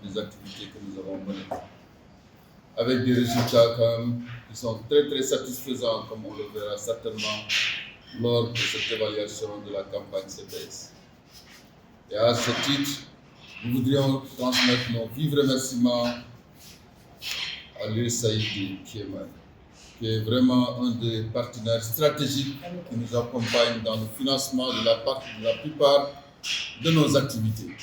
des activités que nous avons menées, avec des résultats quand même qui sont très satisfaisants, comme on le verra certainement lors de cette évaluation de la campagne CPS. Et à ce titre, nous voudrions transmettre nos vifs remerciements à l'USAID qui est vraiment un des partenaires stratégiques qui nous accompagne dans le financement de la plupart de nos activités,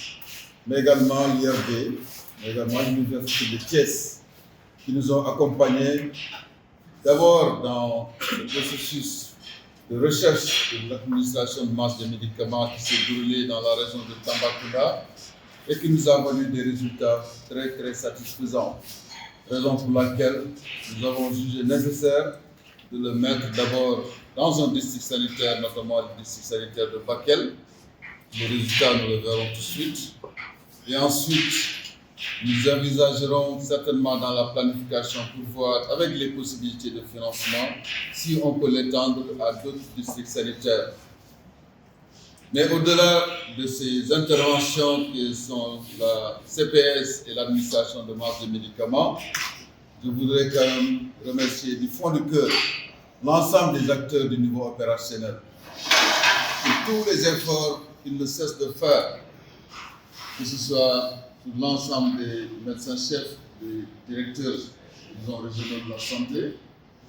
mais également l'IRD, mais également l'Université de Thiès, qui nous ont accompagnés d'abord dans le processus de recherche de l'administration de masse de médicaments qui s'est déroulé dans la région de Tambacounda et qui nous a valu des résultats très satisfaisants. Raison pour laquelle nous avons jugé nécessaire de le mettre d'abord dans un district sanitaire, notamment le district sanitaire de Bakel. Les résultats, nous les verrons tout de suite. Et ensuite, nous envisagerons certainement dans la planification pour voir avec les possibilités de financement si on peut l'étendre à d'autres districts sanitaires. Mais au-delà de ces interventions qui sont la CPS et l'administration de masse de médicaments, je voudrais quand même remercier du fond du cœur l'ensemble des acteurs du niveau opérationnel pour tous les efforts qu'ils ne cessent de faire, que ce soit pour l'ensemble des médecins-chefs, des directeurs régionaux de la santé,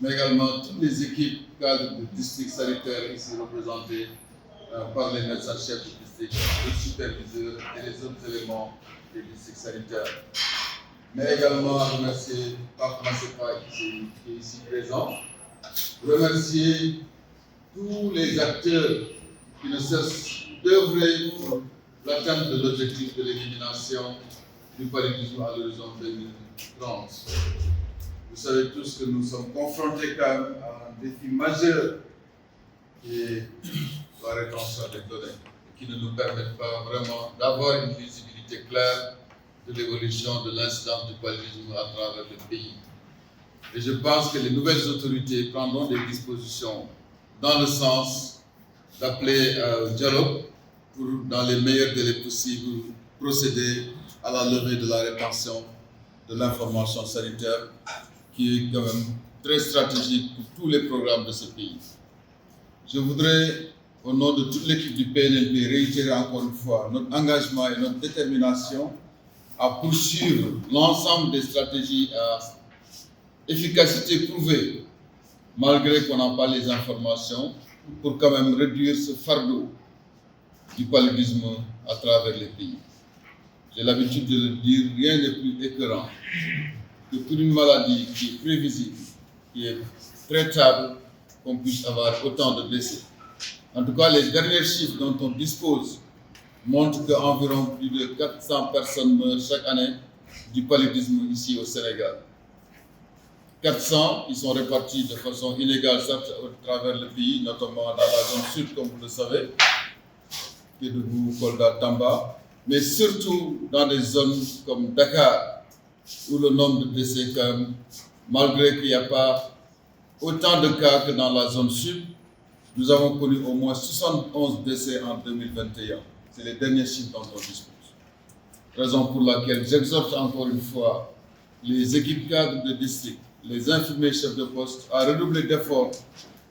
mais également toutes les équipes cadres de districts sanitaires ici représentées par les médecins-chefs du district, les superviseurs et les autres éléments des districts sanitaires. Mais également remercier Pape Massepa qui est ici présent, remercier tous les acteurs qui ne cessent d'œuvrer pour l'atteinte de l'objectif de l'élimination du paludisme à l'horizon 2030. Vous savez tous que nous sommes confrontés quand même à un défi majeur qui est la rétention des données, qui ne nous permettent pas vraiment d'avoir une visibilité claire de l'évolution de l'incidence du paludisme à travers le pays. Et je pense que les nouvelles autorités prendront des dispositions dans le sens d'appeler au dialogue pour, dans les meilleurs délais possibles, procéder à la levée de la rétention de l'information sanitaire qui est quand même très stratégique pour tous les programmes de ce pays. Je voudrais, au nom de toute l'équipe du PNLP, réitérer encore une fois notre engagement et notre détermination à poursuivre l'ensemble des stratégies à efficacité prouvée, malgré qu'on n'a pas les informations, pour quand même réduire ce fardeau du paludisme à travers les pays. J'ai l'habitude de le dire, rien n'est plus écœurant que pour une maladie qui est prévisible, qui est traitable, qu'on puisse avoir autant de décès. En tout cas, les derniers chiffres dont on dispose montrent qu'environ plus de 400 personnes meurent chaque année du paludisme ici au Sénégal. 400, ils sont répartis de façon inégale à travers le pays, notamment dans la zone sud, comme vous le savez, Kédougou, Kolda, Tamba, mais surtout dans des zones comme Dakar, où le nombre de décès, quand même, malgré qu'il n'y a pas autant de cas que dans la zone sud, nous avons connu au moins 71 décès en 2021. C'est les derniers chiffres dont on dispose. Raison pour laquelle j'exhorte encore une fois les équipes cadres de district, les infirmiers chefs de poste à redoubler d'efforts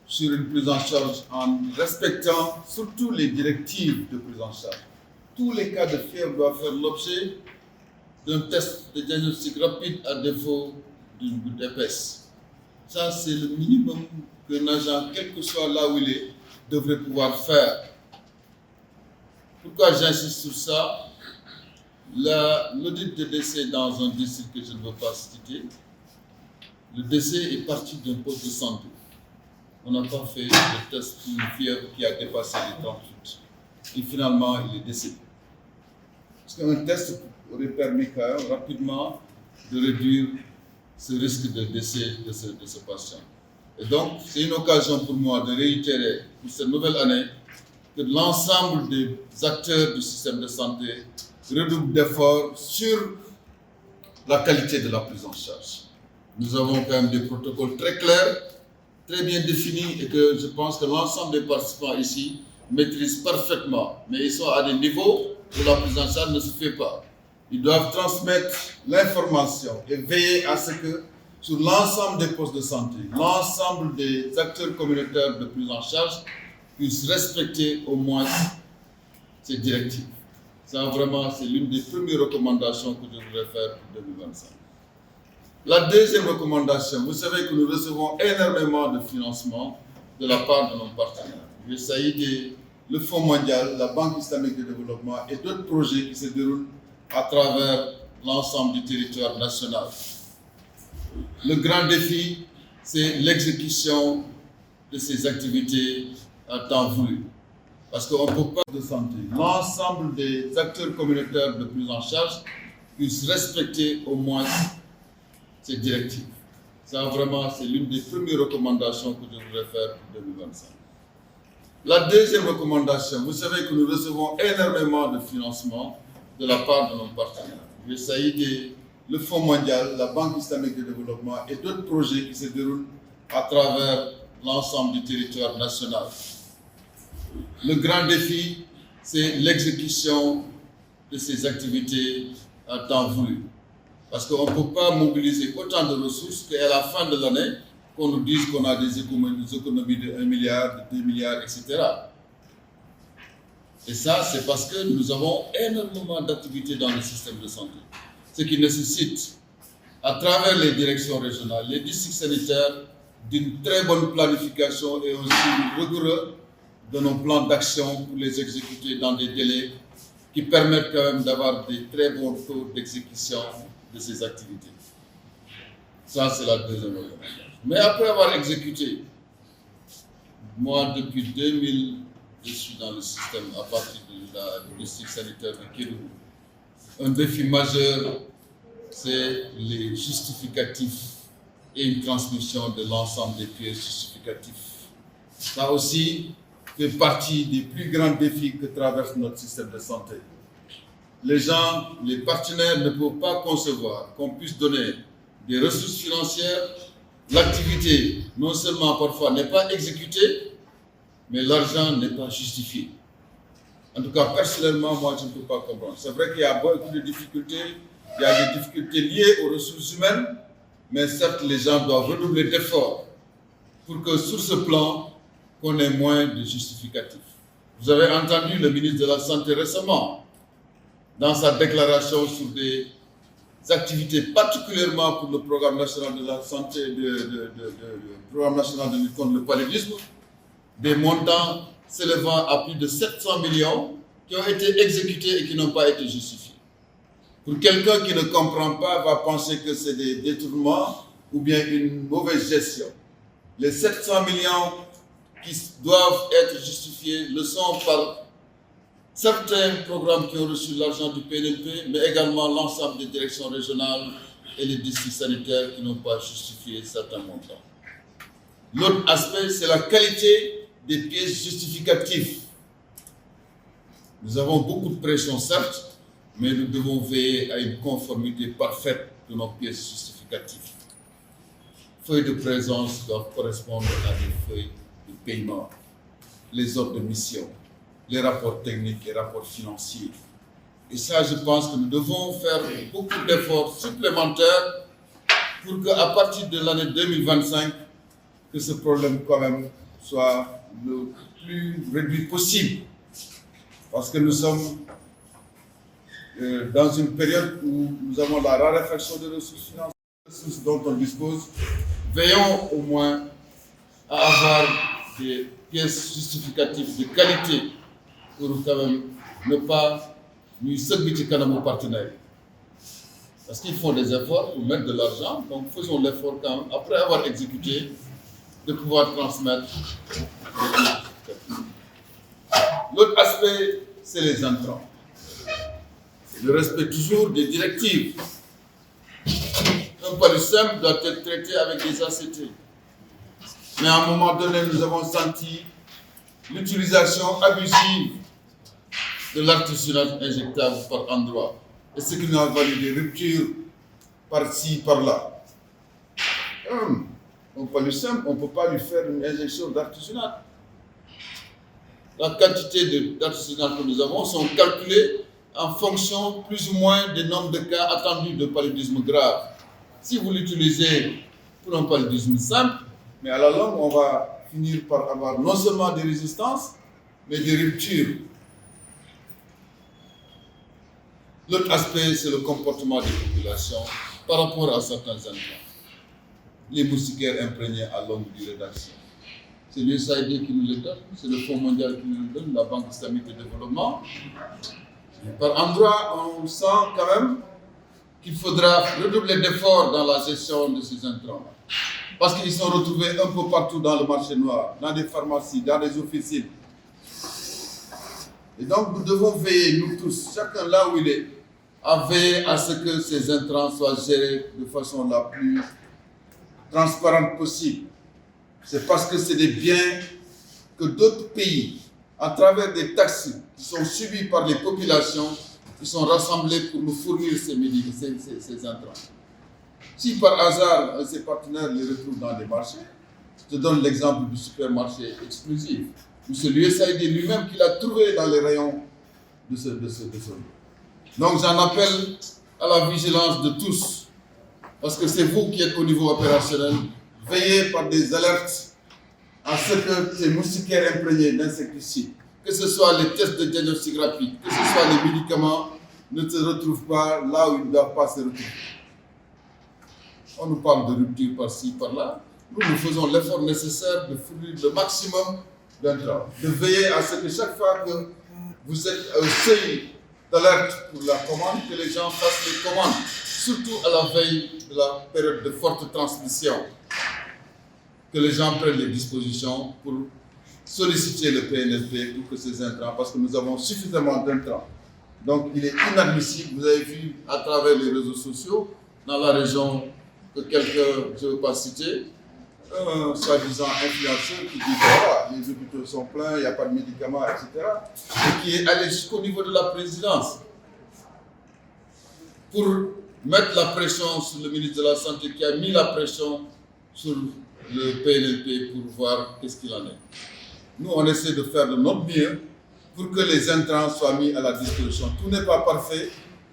sur une prise en charge en respectant surtout les directives de prise en charge. Tous les cas de fièvre doivent faire l'objet d'un test de diagnostic rapide à défaut d'une goutte épaisse. Ça, c'est le minimum qu'un agent, quel que soit là où il est, devrait pouvoir faire. Pourquoi j'insiste sur ça? L'audit de décès dans un district que je ne veux pas citer, le décès est parti d'un poste de santé. On n'a pas fait de test d'une fièvre qui a dépassé les 38. Et finalement, il est décédé. Parce qu'un test aurait permis quand même rapidement de réduire ce risque de décès de ce patient. Et donc, c'est une occasion pour moi de réitérer pour cette nouvelle année que l'ensemble des acteurs du système de santé redoublent d'efforts sur la qualité de la prise en charge. Nous avons quand même des protocoles très clairs, très bien définis et que je pense que l'ensemble des participants ici maîtrisent parfaitement. Mais ils sont à des niveaux où la prise en charge ne se fait pas. Ils doivent transmettre l'information et veiller à ce que sur l'ensemble des postes de santé, l'ensemble des acteurs communautaires de prise en charge puissent respecter au moins ces directives. Ça, vraiment, c'est l'une des premières recommandations que je voudrais faire pour 2025. La deuxième recommandation, vous savez que nous recevons énormément de financement de la part de nos partenaires. Il s'agit du Fonds mondial, la Banque islamique de développement et d'autres projets qui se déroulent à travers l'ensemble du territoire national. Le grand défi, c'est l'exécution de ces activités à temps voulu. Parce qu'on ne peut pas de santé. L'ensemble des acteurs communautaires de prise en charge puissent respecter au moins ces directives. Ça, vraiment, c'est l'une des premières recommandations que je voudrais faire pour 2025. La deuxième recommandation, vous savez que nous recevons énormément de financement de la part de nos partenaires. Il s'agit du Fonds mondial, la Banque islamique de développement et d'autres projets qui se déroulent à travers l'ensemble du territoire national. Le grand défi, c'est l'exécution de ces activités à temps voulu. Parce qu'on ne peut pas mobiliser autant de ressources qu'à la fin de l'année, qu'on nous dise qu'on a des économies de 1 milliard, de 2 milliards, etc. Et ça, c'est parce que nous avons énormément d'activités dans le système de santé. Ce qui nécessite, à travers les directions régionales, les districts sanitaires, d'une très bonne planification et aussi rigoureux de nos plans d'action pour les exécuter dans des délais qui permettent quand même d'avoir des très bons taux d'exécution de ces activités. Ça, c'est la deuxième recommandation. Mais après avoir exécuté, moi, depuis 2000, je suis dans le système à partir du district sanitaire de Kédougou. Un défi majeur, c'est les justificatifs et une transmission de l'ensemble des pièces justificatifs. Ça aussi fait partie des plus grands défis que traverse notre système de santé. Les gens, les partenaires ne peuvent pas concevoir qu'on puisse donner des ressources financières. L'activité, non seulement parfois n'est pas exécutée, mais l'argent n'est pas justifié. En tout cas, personnellement, moi, je ne peux pas comprendre. C'est vrai qu'il y a beaucoup de difficultés. Il y a des difficultés liées aux ressources humaines, mais certes, les gens doivent redoubler d'efforts pour que sur ce plan, qu'on ait moins de justificatifs. Vous avez entendu le ministre de la Santé récemment, dans sa déclaration sur des activités, particulièrement pour le programme national de la santé, le programme national de lutte contre le paludisme, des montants s'élevant à plus de 700 millions qui ont été exécutés et qui n'ont pas été justifiés. Pour quelqu'un qui ne comprend pas, va penser que c'est des détournements ou bien une mauvaise gestion. Les 700 millions qui doivent être justifiés le sont par certains programmes qui ont reçu l'argent du PNLP, mais également l'ensemble des directions régionales et les districts sanitaires qui n'ont pas justifié certains montants. L'autre aspect, c'est la qualité des pièces justificatives. Nous avons beaucoup de pression, certes, mais nous devons veiller à une conformité parfaite de nos pièces justificatives. Feuilles de présence doivent correspondre à des feuilles de paiement, les ordres de mission, les rapports techniques et rapports financiers. Et ça, je pense que nous devons faire beaucoup d'efforts supplémentaires pour qu'à partir de l'année 2025, que ce problème quand même soit le plus réduit possible. Parce que nous sommes dans une période où nous avons la raréfaction des ressources financières, des ressources dont on dispose. Veillons au moins à avoir des pièces justificatives de qualité pour quand même ne pas nous subir à nos partenaires. Parce qu'ils font des efforts pour mettre de l'argent, donc faisons l'effort quand même, après avoir exécuté, de pouvoir transmettre. L'autre aspect, c'est les entrants. Le respect toujours des directives. Un paludisme doit être traité avec des ACT. Mais à un moment donné, nous avons senti l'utilisation abusive de l'artisanat injectable par endroit. Et ce qui nous a valu des ruptures par-ci, par-là. Un paludisme, on ne peut pas lui faire une injection d'artisanat. La quantité d'artisanat que nous avons sont calculées en fonction plus ou moins des nombres de cas attendus de paludisme grave. Si vous l'utilisez pour un paludisme simple, mais à la longue, on va finir par avoir non seulement des résistances, mais des ruptures. L'autre aspect, c'est le comportement des populations par rapport à certains intrants. Les moustiquaires imprégnés à longue durée d'action. C'est l'USAID qui nous le donne, c'est le Fonds mondial qui nous le donne, la Banque islamique de développement. Et par endroits, on sent quand même qu'il faudra redoubler d'efforts dans la gestion de ces intrants. Parce qu'ils sont retrouvés un peu partout dans le marché noir, dans des pharmacies, dans des officines. Et donc nous devons veiller, nous tous, chacun là où il est, à veiller à ce que ces intrants soient gérés de façon la plus transparente possible. C'est parce que c'est des biens que d'autres pays, à travers des taxes qui sont subies par les populations, qui sont rassemblés pour nous fournir ces intrants. Si par hasard, ces partenaires les retrouvent dans des marchés, je te donne l'exemple du supermarché exclusif, où c'est l'USAID lui-même qui l'a trouvé dans les rayons de ce lieu. Donc j'en appelle à la vigilance de tous, parce que c'est vous qui êtes au niveau opérationnel, veillez par des alertes à ce que ces moustiquaires imprégnés d'insecticides, que ce soit les tests de diagnostic rapide, que ce soit les médicaments, ne se retrouvent pas là où ils ne doivent pas se retrouver. On nous parle de rupture par-ci, par-là. Nous faisons l'effort nécessaire de fournir le maximum d'intrants, de veiller à ce que chaque fois que vous êtes au seuil d'alerte pour la commande, que les gens fassent les commandes, surtout à la veille de la période de forte transmission, que les gens prennent les dispositions pour solliciter le PNLP pour que ces intrants, parce que nous avons suffisamment d'intrants. Donc il est inadmissible, vous avez vu à travers les réseaux sociaux, dans la région que quelqu'un, je ne veux pas citer, un soi-disant influenceur qui dit que voilà, les hôpitaux sont pleins, il n'y a pas de médicaments, etc. Et qui est allé jusqu'au niveau de la présidence pour mettre la pression sur le ministre de la Santé, qui a mis la pression sur le PNLP pour voir qu'est-ce qu'il en est. Nous, on essaie de faire de notre mieux pour que les intrants soient mis à la disposition. Tout n'est pas parfait.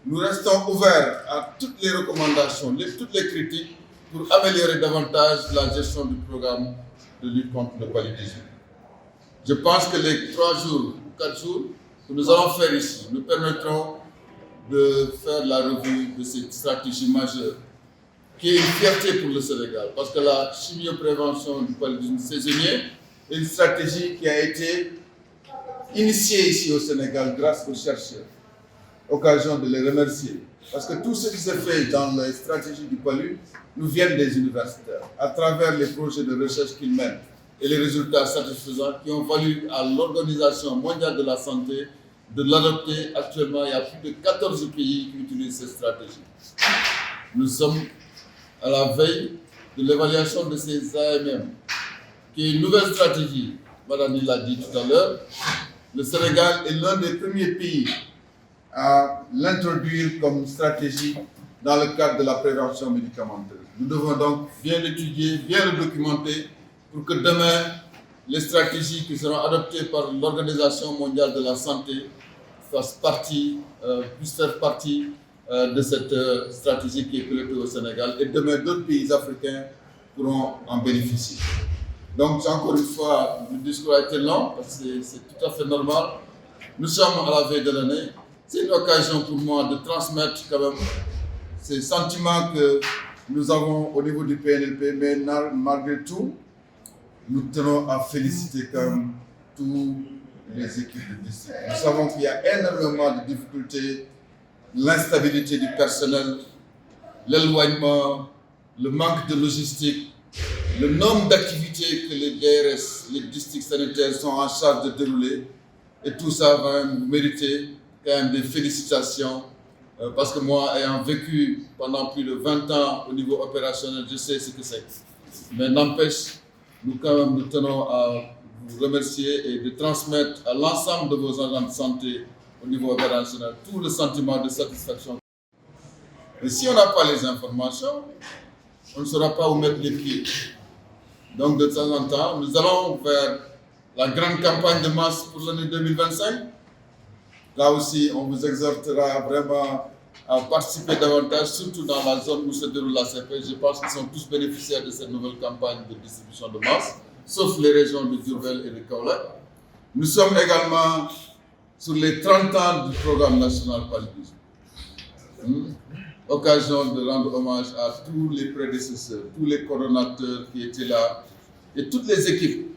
Nous restons ouverts à toutes les recommandations, toutes les critiques pour améliorer davantage la gestion du programme de lutte contre le paludisme. Je pense que les 3 jours ou 4 jours que nous allons faire ici nous permettront de faire la revue de cette stratégie majeure qui est une fierté pour le Sénégal, parce que la chimioprévention du paludisme saisonnier est une stratégie qui a été initiée ici au Sénégal grâce aux chercheurs. Occasion de les remercier, parce que tout ce qui s'est fait dans les stratégies du palu nous viennent des universitaires, à travers les projets de recherche qu'ils mènent et les résultats satisfaisants qui ont valu à l'Organisation mondiale de la santé de l'adopter. Actuellement, il y a plus de 14 pays qui utilisent cette stratégie. Nous sommes à la veille de l'évaluation de ces AMM, qui est une nouvelle stratégie. Madame l'a dit tout à l'heure, le Sénégal est l'un des premiers pays à l'introduire comme stratégie dans le cadre de la prévention médicamenteuse. Nous devons donc bien l'étudier, bien le documenter, pour que demain, les stratégies qui seront adoptées par l'Organisation mondiale de la santé puissent faire partie de cette stratégie qui est pilotée au Sénégal, et demain d'autres pays africains pourront en bénéficier. Donc encore une fois, le discours a été long, parce que c'est tout à fait normal. Nous sommes à la veille de l'année. C'est une occasion pour moi de transmettre quand même ces sentiments que nous avons au niveau du PNLP, mais malgré tout, nous tenons à féliciter quand même toutes les équipes de district. Nous savons qu'il y a énormément de difficultés, l'instabilité du personnel, l'éloignement, le manque de logistique, le nombre d'activités que les DRS, les districts sanitaires sont en charge de dérouler, et tout ça va même mériter quand même des félicitations, parce que moi, ayant vécu pendant plus de 20 ans au niveau opérationnel, je sais ce que c'est. Mais n'empêche, nous quand même nous tenons à vous remercier et de transmettre à l'ensemble de vos agents de santé au niveau opérationnel tout le sentiment de satisfaction. Et si on n'a pas les informations, on ne saura pas où mettre les pieds. Donc de temps en temps, nous allons vers la grande campagne de masse pour l'année 2025. Là aussi, on vous exhortera vraiment à participer davantage, surtout dans la zone où se déroule la CPS. Je pense qu'ils sont tous bénéficiaires de cette nouvelle campagne de distribution de masques, sauf les régions de Diourbel et de Kaolack. Nous sommes également sur les 30 ans du programme national paludisme. Occasion de rendre hommage à tous les prédécesseurs, tous les coordonnateurs qui étaient là et toutes les équipes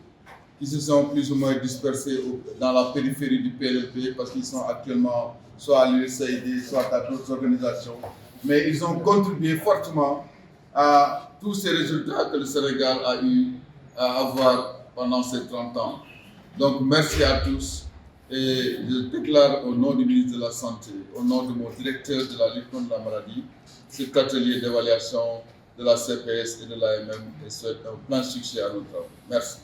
qui se sont plus ou moins dispersées dans la périphérie du PLP parce qu'ils sont actuellement soit à l'USAID, soit à d'autres organisations. Mais ils ont contribué fortement à tous ces résultats que le Sénégal a eu à avoir pendant ces 30 ans. Donc merci à tous. Et je déclare au nom du ministre de la Santé, au nom de mon directeur de la lutte contre la maladie, cet atelier d'évaluation de la CPS et de l'AMM et souhaite un plein succès à nos travaux. Merci.